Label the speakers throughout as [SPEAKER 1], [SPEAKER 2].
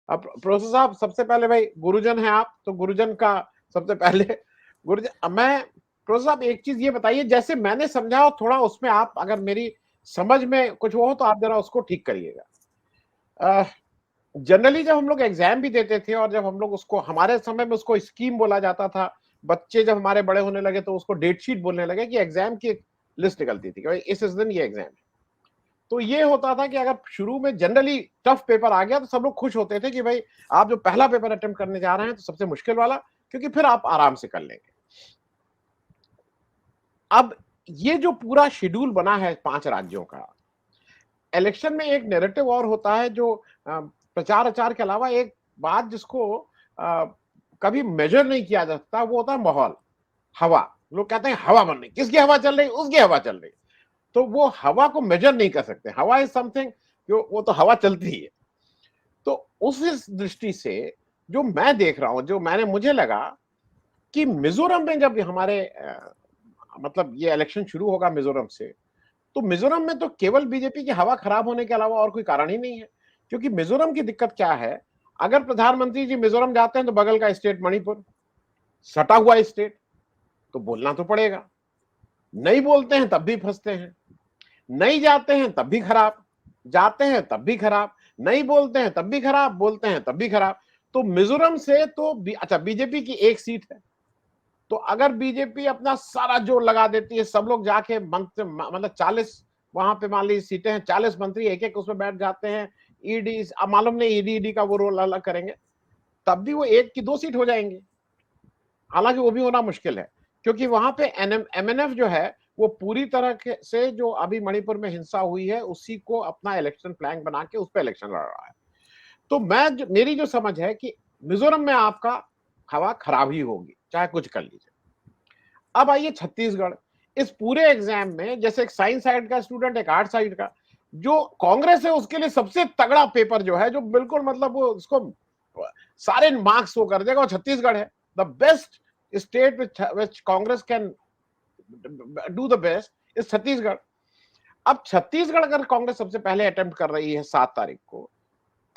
[SPEAKER 1] अब प्रोफेसर साहब, सबसे पहले भाई गुरुजन हैं आप, तो गुरुजन का सबसे पहले गुरुजन। मैं प्रोफेसर साहब एक चीज ये बताइए, जैसे मैंने समझा हो थोड़ा उसमें आप अगर मेरी समझ में कुछ वो हो तो आप जरा उसको ठीक करिएगा। जनरली जब हम लोग एग्जाम भी देते थे और जब हम लोग उसको, हमारे समय में उसको स्कीम बोला जाता था, बच्चे जब हमारे बड़े होने लगे तो उसको डेट शीट बोलने लगे कि एग्जाम की एक लिस्ट निकलती थी कि भाई इस दिन ये एग्जाम है। तो ये होता था कि अगर शुरू में जनरली टफ पेपर आ गया तो सब लोग खुश होते थे कि भाई आप जो पहला पेपर अटेम्प्ट करने जा रहे हैं तो सबसे मुश्किल वाला, क्योंकि फिर आप आराम से कर लेंगे। अब ये जो पूरा शेड्यूल बना है 5 राज्यों का, इलेक्शन में एक नैरेटिव और होता है जो प्रचार आचार के अलावा एक बात जिसको कभी मेजर नहीं किया जा सकता, वो होता है माहौल, हवा। लोग कहते हैं हवा बन रही, किसकी हवा चल रही, उसकी हवा चल रही। तो वो हवा को मेजर नहीं कर सकते, हवा इज समथिंग, जो वो तो हवा चलती ही है। तो उस दृष्टि से जो मैं देख रहा हूं, जो मैंने, मुझे लगा कि मिजोरम में जब हमारे मतलब ये इलेक्शन शुरू होगा मिजोरम से, तो मिजोरम में तो केवल बीजेपी की हवा खराब होने के अलावा और कोई कारण ही नहीं है। क्योंकि मिजोरम की दिक्कत क्या है, अगर प्रधानमंत्री जी मिजोरम जाते हैं तो बगल का स्टेट मणिपुर, सटा हुआ स्टेट, तो बोलना तो पड़ेगा। नहीं बोलते हैं तब भी फंसते हैं, नहीं जाते हैं तब भी खराब, जाते हैं तब भी खराब, नहीं बोलते हैं तब भी खराब, बोलते हैं तब भी खराब। तो मिजोरम से तो अच्छा, बीजेपी की एक सीट है, तो अगर बीजेपी अपना सारा जोर लगा देती है, सब लोग जाके मंत्र, मतलब 40 वहां पे मान लीजिए सीटें हैं, 40 मंत्री एक एक उसमें बैठ जाते हैं, ईडी, अब मालूम नहीं ईडी का वो रोल अलग करेंगे, तब भी वो 1 की 2 सीट हो जाएंगी। हालांकि वो भी होना मुश्किल है, क्योंकि वहां पे एमएनएफ जो है वो पूरी तरह से जो अभी मणिपुर में हिंसा हुई है उसी को अपना इलेक्शन प्लान बना के उस पर इलेक्शन लड़ रहा है। तो मेरी जो समझ है कि मिजोरम में आपका हवा खराब ही होगी, चाहे कुछ कर लीजिए। अब आइए छत्तीसगढ़, इस पूरे एग्जाम में जैसे एक साइंस साइड का स्टूडेंट, एक आर्ट साइड का, जो कांग्रेस है उसके लिए सबसे तगड़ा पेपर जो है, जो बिल्कुल मतलब वो उसको सारे मार्क्स वो कर देगा, वो छत्तीसगढ़ है। The best state which Congress can do the best is Chhattisgarh. अब छत्तीसगढ़ अगर कांग्रेस सबसे पहले अटेम्प्ट कर रही है 7 तारीख को,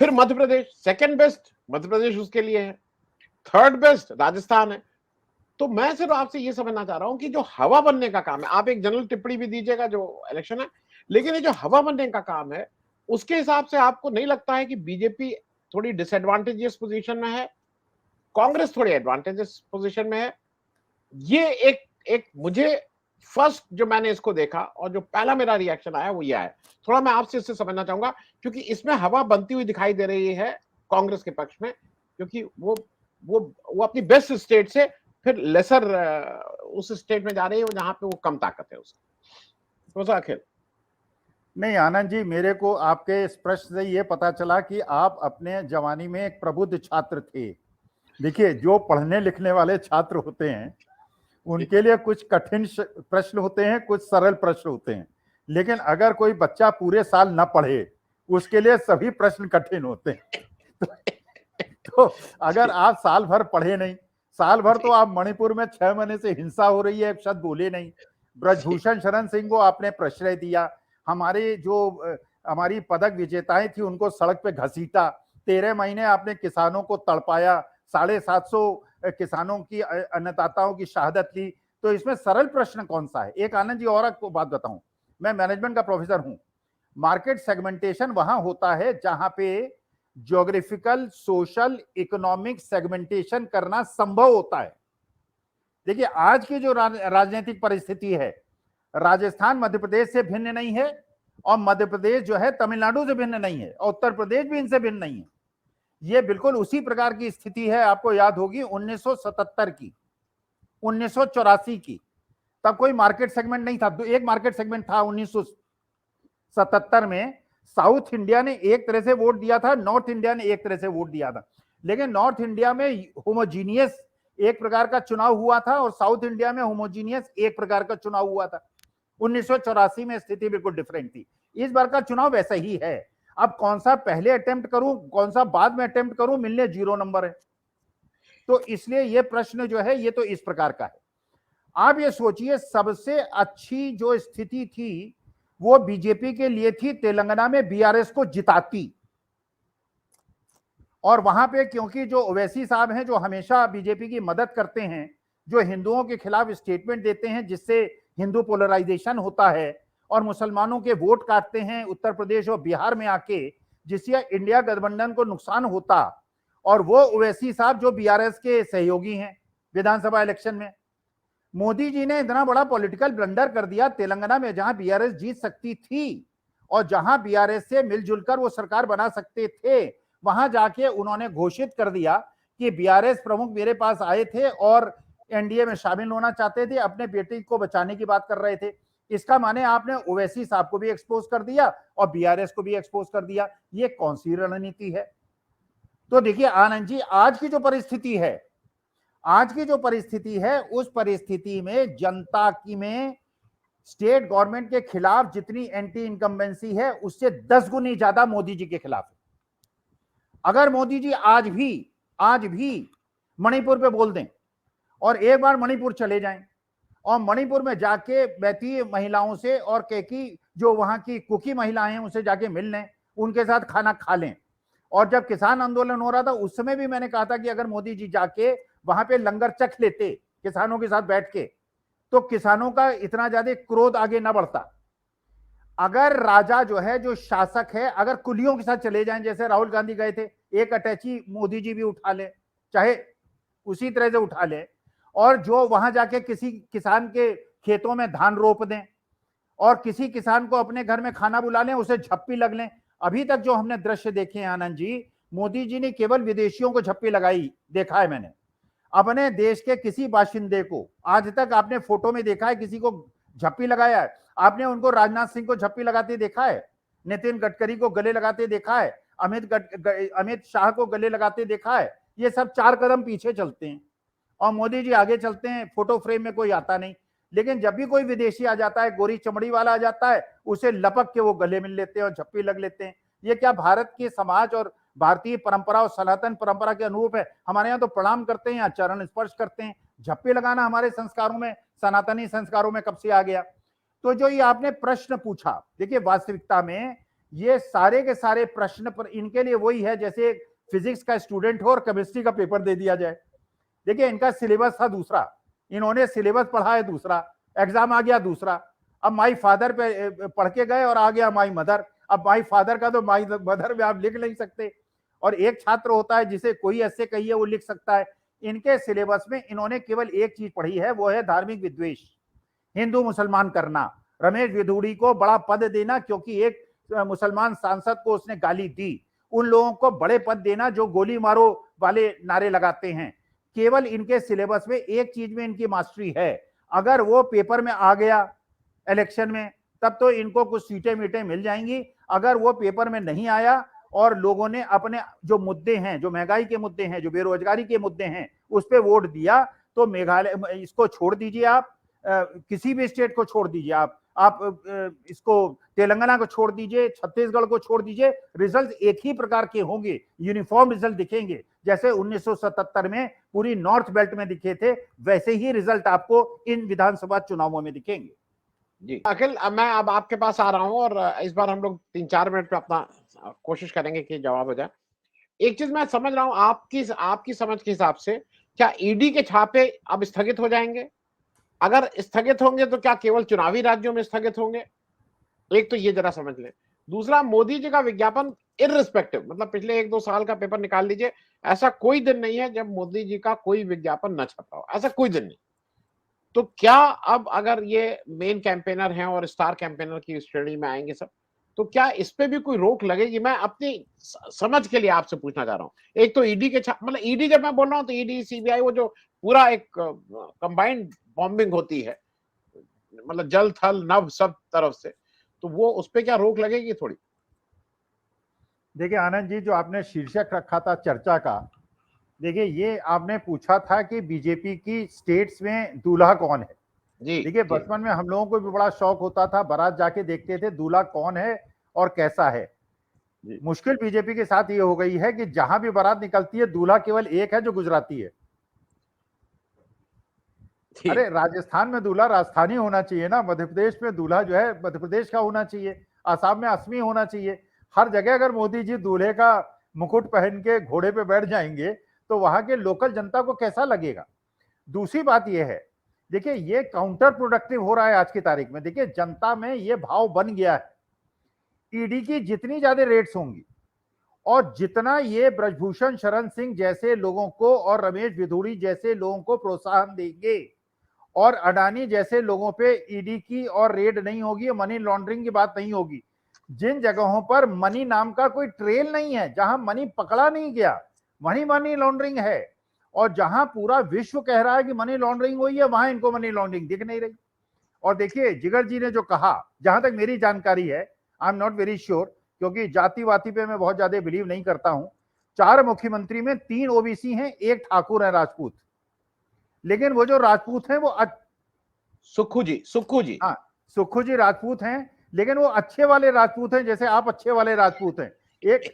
[SPEAKER 1] फिर मध्य प्रदेश सेकंड बेस्ट, मध्य प्रदेश उसके लिए है, थर्ड बेस्ट राजस्थान है। तो मैं सिर्फ आपसे ये समझना चाह रहा हूं कि जो हवा बनने का काम है, आप एक जनरल टिप्पणी भी दीजिएगा जो इलेक्शन है, लेकिन ये जो हवा बनने का काम है, उसके हिसाब से आपको नहीं लगता है कि बीजेपी थोड़ी डिसएडवांटेजियस पोजीशन में है, कांग्रेस थोड़ी एडवांटेजियस पोजीशन में है? ये एक एक मुझे फर्स्ट जो मैंने इसको देखा और जो पहला मेरा रिएक्शन आया वो ये आया। थोड़ा मैं आपसे इससे समझना चाहूंगा, क्योंकि इसमें हवा बनती हुई दिखाई दे रही है कांग्रेस के पक्ष में, क्योंकि वो वो अपनी बेस्ट स्टेट से फिर लेसर उस स्टेट में जा रही है जहां पे वो कम ताकत है उसकी। तो अखिल,
[SPEAKER 2] नहीं आनंद जी, मेरे को आपके इस प्रश्न से ये पता चला कि आप अपने जवानी में एक प्रबुद्ध छात्र थे। देखिए, जो पढ़ने लिखने वाले छात्र होते हैं उनके लिए कुछ कठिन प्रश्न होते हैं, कुछ सरल प्रश्न होते हैं, लेकिन अगर कोई बच्चा पूरे साल न पढ़े उसके लिए सभी प्रश्न कठिन होते हैं। तो अगर आप साल भर पढ़े नहीं, साल भर तो आप मणिपुर में 6 महीने से हिंसा हो रही है, एक शब्द बोले नहीं, ब्रजभूषण शरण सिंह को आपने प्रश्रय दिया, हमारे जो हमारी पदक विजेताएं थी उनको सड़क पे घसीटा, 13 महीने आपने किसानों को तड़पाया, 750 किसानों की अन्नदाताओं की शहादत ली। तो इसमें सरल प्रश्न कौन सा है? एक आनंद जी और आपको बात बताऊं, मैं मैनेजमेंट का प्रोफेसर हूं। मार्केट सेगमेंटेशन वहां होता है जहां पे ज्योग्राफिकल, सोशल, इकोनॉमिक सेगमेंटेशन करना संभव होता है। देखिए, आज की जो राजनीतिक परिस्थिति है, राजस्थान मध्य प्रदेश से भिन्न नहीं है, और मध्य प्रदेश जो है तमिलनाडु से भिन्न नहीं है, और उत्तर प्रदेश भी इनसे भिन्न नहीं है। ये बिल्कुल उसी प्रकार की स्थिति है, आपको याद होगी 1977 की, 1984 की। तब कोई मार्केट सेगमेंट नहीं था, एक मार्केट सेगमेंट था 1977 में। साउथ इंडिया ने एक तरह से वोट दिया था, नॉर्थ इंडिया ने एक तरह से वोट दिया था, लेकिन नॉर्थ इंडिया में होमोजीनियस एक प्रकार का चुनाव हुआ था और साउथ इंडिया में होमोजीनियस एक प्रकार का चुनाव हुआ था। 1984 में स्थिति बिल्कुल डिफरेंट थी। इस बार का चुनाव वैसा ही है। अब कौन सा पहले अटेम्प्ट करूं, कौन सा बाद में अटेम्प्ट करूं, मिलने 0 नंबर है। तो इसलिए यह प्रश्न जो है ये तो इस प्रकार का है। आप ये सोचिए, सबसे अच्छी जो स्थिति थी वो बीजेपी के लिए थी, तेलंगाना में बीआरएस को जिताती, और वहां पे क्योंकि जो ओवैसी साहब हैं जो हमेशा बीजेपी की मदद करते हैं, जो हिंदुओं के खिलाफ स्टेटमेंट देते हैं जिससे हिंदू पोलराइजेशन होता है और मुसलमानों के वोट काटते हैं उत्तर प्रदेश और बिहार में आके, जिससे इंडिया गठबंधन को नुकसान होता, और वो ओवैसी साहब जो बीआरएस के सहयोगी हैं विधानसभा इलेक्शन में। मोदी जी ने इतना बड़ा पॉलिटिकल ब्लंडर कर दिया तेलंगाना में, जहां बीआरएस जीत सकती थी और जहां बीआरएस से मिलजुल कर वो सरकार बना सकते थे, वहां जाके उन्होंने घोषित कर दिया कि बीआरएस प्रमुख मेरे पास आए थे और एनडीए में शामिल होना चाहते थे, अपने बेटे को बचाने की बात कर रहे थे। इसका माने आपने ओवैसी साहब को भी एक्सपोज कर दिया और बीआरएस को भी एक्सपोज कर दिया। ये कौन सी रणनीति है? तो देखिए आनंद जी, आज की जो परिस्थिति है उस परिस्थिति में जनता की में स्टेट गवर्नमेंट के खिलाफ जितनी एंटी इनकम्बेंसी है उससे 10 गुनी ज्यादा मोदी जी के खिलाफ है। अगर मोदी जी आज भी मणिपुर पे बोल दें और एक बार मणिपुर चले जाएं और मणिपुर में जाके बैठी महिलाओं से और केकी जो वहां की कुकी महिलाएं हैं उनसे जाके मिल लें, उनके साथ खाना खा लें। और जब किसान आंदोलन हो रहा था उस समय भी मैंने कहा था कि अगर मोदी जी जाके वहां पे लंगर चख लेते किसानों के साथ बैठ के, तो किसानों का इतना ज्यादा क्रोध आगे ना बढ़ता। अगर राजा जो है, जो शासक है, अगर कुलियों के साथ चले जाएं, जैसे राहुल गांधी गए थे, एक अटैची मोदी जी भी उठा ले, चाहे उसी तरह से उठा ले, और जो वहां जाके किसी किसान के खेतों में धान रोप दें और किसी किसान को अपने घर में खाना बुला लें, उसे झप्पी लग लें। अभी तक जो हमने दृश्य देखे हैं आनंद जी, मोदी जी ने केवल विदेशियों को झप्पी लगाई देखा है मैंने, अपने देश के किसी बाशिंदे को आज तक आपने फोटो में देखा है किसी को झप्पी लगाया है? आपने उनको राजनाथ सिंह को झप्पी लगाते देखा है? नितिन गडकरी को गले लगाते देखा है? अमित शाह को गले लगाते देखा है? ये सब 4 कदम पीछे चलते हैं और मोदी जी आगे चलते हैं, फोटो फ्रेम में कोई आता नहीं। लेकिन जब भी कोई विदेशी आ जाता है, गोरी चमड़ी वाला आ जाता है, उसे लपक के वो गले मिल लेते हैं और झप्पी लग लेते हैं। ये क्या भारत के समाज और भारतीय परंपरा और सनातन परंपरा के अनुरूप है? हमारे यहाँ तो प्रणाम करते हैं, चरण स्पर्श करते हैं। झप्पी लगाना हमारे संस्कारों में, सनातनी संस्कारों में कब से आ गया? तो जो ये आपने प्रश्न पूछा, देखिए वास्तविकता में ये सारे के सारे प्रश्न पर इनके लिए वही है जैसे फिजिक्स का स्टूडेंट हो और केमिस्ट्री का पेपर दे दिया जाए। देखिए इनका सिलेबस था दूसरा, इन्होंने सिलेबस पढ़ा है दूसरा, एग्जाम आ गया दूसरा। अब माई फादर पे पढ़ के गए और आ गया माई मदर। अब माई फादर का तो माई मदर में आप लिख नहीं सकते, और एक छात्र होता है जिसे कोई ऐसे कहिए वो लिख सकता है। इनके सिलेबस में इन्होंने केवल एक चीज पढ़ी है, वो है धार्मिक विद्वेष, हिंदू मुसलमान करना, रमेश विधुड़ी को बड़ा पद देना क्योंकि एक मुसलमान सांसद को उसने गाली दी, उन लोगों को बड़े पद देना जो गोली मारो वाले नारे लगाते हैं। केवल इनके सिलेबस में एक चीज में इनकी मास्टरी है, अगर वो पेपर में आ गया इलेक्शन में तब तो इनको कुछ सीटें मीटें मिल जाएंगी। अगर वो पेपर में नहीं आया और लोगों ने अपने जो मुद्दे हैं, जो महंगाई के मुद्दे हैं, जो बेरोजगारी के मुद्दे हैं, उस पर वोट दिया, तो मेघालय इसको छोड़ दीजिए, आप किसी भी स्टेट को छोड़ दीजिए, आप इसको तेलंगाना को छोड़ दीजिए, छत्तीसगढ़ को छोड़ दीजिए, रिजल्ट एक ही प्रकार के होंगे, यूनिफॉर्म रिजल्ट दिखेंगे। जैसे 1977 में पूरी नॉर्थ बेल्ट में दिखे थे, वैसे ही रिजल्ट आपको इन विधानसभा चुनावों में दिखेंगे।
[SPEAKER 1] जी अखिल, मैं अब आपके पास आ रहा हूं और इस बार हम लोग 3-4 मिनट में अपना कोशिश करेंगे कि जवाब हो जाए। एक चीज मैं समझ रहा हूं आपकी समझ के हिसाब से, क्या ईडी के छापे अब स्थगित हो जाएंगे? अगर स्थगित होंगे तो क्या केवल चुनावी राज्यों में स्थगित होंगे? एक तो ये जरा समझ लें। दूसरा, मोदी जी का विज्ञापन इररिस्पेक्टिव, मतलब पिछले 1-2 साल का पेपर निकाल लीजिए, ऐसा कोई दिन नहीं है जब मोदी जी का कोई विज्ञापन न छपा हो, ऐसा कोई दिन नहीं। तो क्या अब अगर ये मेन कैंपेनर हैं और स्टार कैंपेनर की श्रेणी में आएंगे सब, तो क्या इस पे भी कोई रोक लगेगी? मैं अपनी समझ के लिए आपसे पूछना चाह रहा हूं। एक तो ईडी के मतलब ईडी जब मैं बोल रहा हूं तो ईडी सीबीआई वो जो पूरा एक कंबाइंड बॉम्बिंग होती है, मतलब जल थल नभ सब तरफ से, तो वो उस पे क्या रोक लगेगी थोड़ी?
[SPEAKER 2] देखिए आनंद जी, जो आपने शीर्षक रखा था चर्चा का, देखिए ये आपने पूछा था कि बीजेपी की स्टेट्स में दूल्हा कौन है।
[SPEAKER 1] जी
[SPEAKER 2] देखिए बचपन में हम लोगों को भी बड़ा शौक होता था, बारात जाके देखते थे दूल्हा कौन है और कैसा है। मुश्किल बीजेपी के साथ ये हो गई है कि जहां भी बारात निकलती है दूल्हा केवल एक है जो गुजराती है। अरे राजस्थान में दूल्हा राजस्थानी होना चाहिए ना, मध्य प्रदेश में दूल्हा जो है मध्य प्रदेश का होना चाहिए, आसाम में असमी होना चाहिए। हर जगह अगर मोदी जी दूल्हे का मुकुट पहन के घोड़े पे बैठ जाएंगे तो वहां के लोकल जनता को कैसा लगेगा। दूसरी बात यह है, देखिए ये काउंटर प्रोडक्टिव हो रहा है आज की तारीख में। देखिए जनता में ये भाव बन गया है, ईडी की जितनी ज्यादा रेट्स होंगी और जितना ये ब्रजभूषण शरण सिंह जैसे लोगों को और रमेश भिदुड़ी जैसे लोगों को प्रोत्साहन देंगे और अडानी जैसे लोगों पे ईडी की और रेड नहीं होगी, मनी लॉन्ड्रिंग की बात नहीं होगी, जिन जगहों पर मनी नाम का कोई ट्रेल नहीं है, जहां मनी पकड़ा नहीं गया, वहीं मनी लॉन्ड्रिंग है, और जहां पूरा विश्व कह रहा है कि मनी लॉन्ड्रिंग हुई है, वहां इनको मनी लॉन्ड्रिंग दिख नहीं रही। और देखिए जिगर जी ने जो कहा, जहां तक मेरी जानकारी है, I am not very sure, क्योंकि जाति वाति पे मैं बहुत ज्यादा बिलीव नहीं करता हूं, 4 मुख्यमंत्री में 3 ओबीसी हैं, 1 ठाकुर है राजपूत। लेकिन वो जो राजपूत हैं वो
[SPEAKER 1] सुक्खू जी
[SPEAKER 2] हाँ, सुक्खू जी राजपूत हैं, लेकिन वो अच्छे वाले राजपूत हैं, जैसे आप अच्छे वाले राजपूत हैं। एक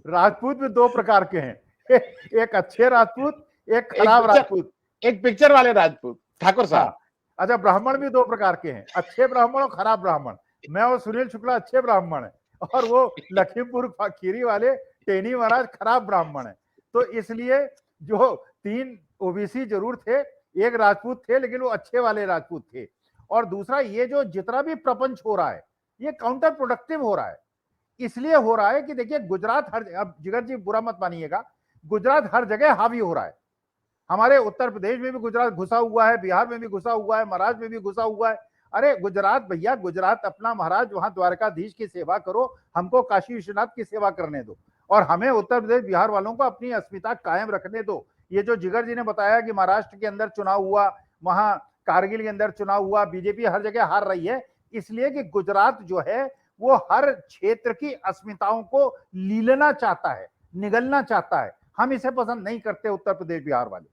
[SPEAKER 2] राजपूत में 2 प्रकार के हैं, एक अच्छे राजपूत, एक खराब राजपूत,
[SPEAKER 1] एक पिक्चर वाले राजपूत ठाकुर साहब।
[SPEAKER 2] हाँ। अच्छा, ब्राह्मण भी 2 प्रकार के हैं, अच्छे ब्राह्मण और खराब ब्राह्मण। मैं और सुनील शुक्ला अच्छे ब्राह्मण है, और वो लखीमपुर खीरी वाले टेनी महाराज खराब ब्राह्मण है। तो इसलिए जो 3 ओबीसी जरूर थे, 1 राजपूत थे, लेकिन वो अच्छे वाले राजपूत थे। और दूसरा, ये जो जितना भी प्रपंच हो रहा है, ये काउंटर प्रोडक्टिव हो रहा है। इसलिए हो रहा है कि देखिए गुजरात हर, अब जिगर जी बुरा मत मानिएगा, गुजरात हर जगह हावी हो रहा है। हमारे उत्तर प्रदेश में भी गुजरात घुसा हुआ है, बिहार में भी घुसा हुआ है, महाराष्ट्र में भी घुसा हुआ है। अरे गुजरात भैया, गुजरात अपना महाराज, वहां द्वारकाधीश की सेवा करो, हमको काशी विश्वनाथ की सेवा करने दो, और हमें उत्तर प्रदेश बिहार वालों को अपनी अस्मिता कायम रखने दो। ये जो जिगर जी ने बताया कि महाराष्ट्र के अंदर चुनाव हुआ, वहां कारगिल के अंदर चुनाव हुआ, बीजेपी हर जगह हार रही है, इसलिए कि गुजरात जो है वो हर क्षेत्र की अस्मिताओं को लीलना चाहता है, निगलना चाहता है। हम इसे पसंद नहीं करते उत्तर प्रदेश बिहार वाले।